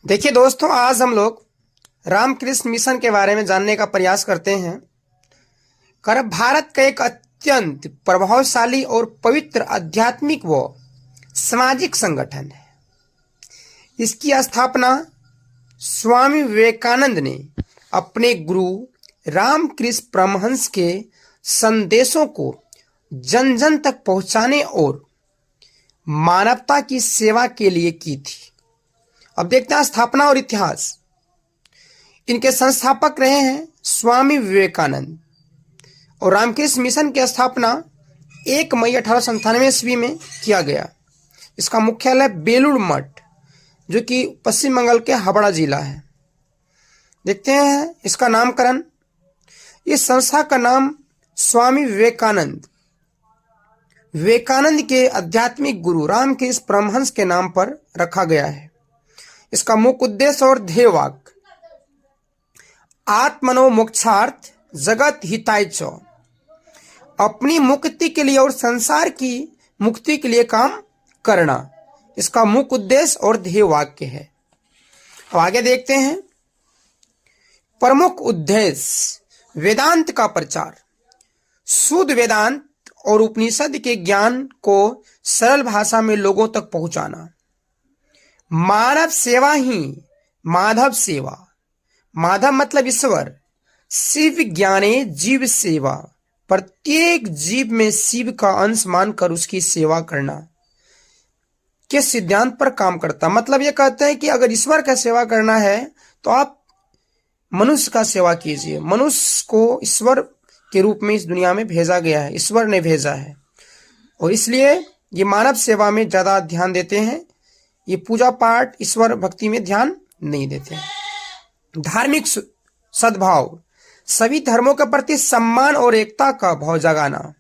देखिए दोस्तों, आज हम लोग रामकृष्ण मिशन के बारे में जानने का प्रयास करते हैं। भारत का एक अत्यंत प्रभावशाली और पवित्र आध्यात्मिक व सामाजिक संगठन है। इसकी स्थापना स्वामी विवेकानंद ने अपने गुरु रामकृष्ण परमहंस के संदेशों को जन जन तक पहुंचाने और मानवता की सेवा के लिए की थी। अब देखते हैं स्थापना और इतिहास। इनके संस्थापक रहे हैं स्वामी विवेकानंद और रामकृष्ण मिशन की स्थापना 1 मई 1897 ईस्वी में किया गया। इसका मुख्यालय बेलूर मठ, जो कि पश्चिम बंगाल के हावड़ा जिला है। देखते हैं इसका नामकरण। इस संस्था का नाम स्वामी विवेकानंद के आध्यात्मिक गुरु रामकृष्ण परमहंस के नाम पर रखा गया है। इसका मुख्य उद्देश्य और ध्येय वाक्य आत्मनो मोक्षार्थ जगत हिताय च, अपनी मुक्ति के लिए और संसार की मुक्ति के लिए काम करना, इसका मुख्य उद्देश्य और ध्येय वाक्य है। अब आगे देखते हैं। प्रमुख उद्देश्य वेदांत का प्रचार, शुद्ध वेदांत और उपनिषद के ज्ञान को सरल भाषा में लोगों तक पहुंचाना, मानव सेवा ही माधव सेवा, माधव मतलब ईश्वर, शिव ज्ञाने जीव सेवा, प्रत्येक जीव में शिव का अंश मानकर उसकी सेवा करना के सिद्धांत पर काम करता। मतलब ये कहते हैं कि अगर ईश्वर का सेवा करना है तो आप मनुष्य का सेवा कीजिए। मनुष्य को ईश्वर के रूप में इस दुनिया में भेजा गया है, ईश्वर ने भेजा है, और इसलिए ये मानव सेवा में ज्यादा ध्यान देते हैं। ये पूजा पाठ ईश्वर भक्ति में ध्यान नहीं देते हैं। धार्मिक सद्भाव, सभी धर्मों के प्रति सम्मान और एकता का भाव जगाना,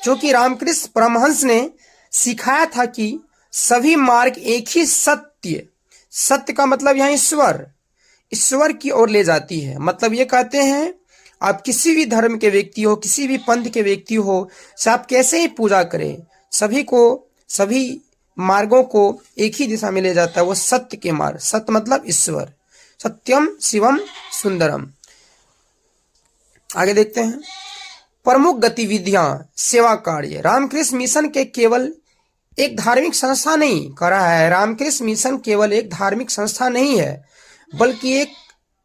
जो कि रामकृष्ण परमहंस ने सिखाया था कि सभी मार्ग एक ही सत्य का मतलब यहाँ ईश्वर की ओर ले जाती है। मतलब ये कहते हैं आप किसी भी धर्म के व्यक्ति हो, किसी भी पंथ के व्यक्ति हो, चाहे आप कैसे ही पूजा करें, सभी मार्गों को एक ही दिशा में ले जाता है, वो सत्य के मार्ग। सत्य मतलब ईश्वर, सत्यम शिवम सुंदरम। आगे देखते हैं। प्रमुख गतिविधियां, सेवा कार्य। रामकृष्ण मिशन के केवल एक धार्मिक संस्था नहीं कर रहा है, रामकृष्ण मिशन केवल एक धार्मिक संस्था नहीं है, बल्कि एक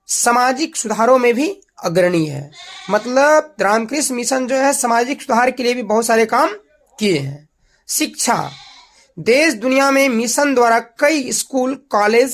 सामाजिक सुधारों में भी अग्रणी है। मतलब रामकृष्ण मिशन जो है सामाजिक सुधार के लिए भी बहुत सारे काम किए हैं। शिक्षा, देश दुनिया में मिशन द्वारा कई स्कूल, कॉलेज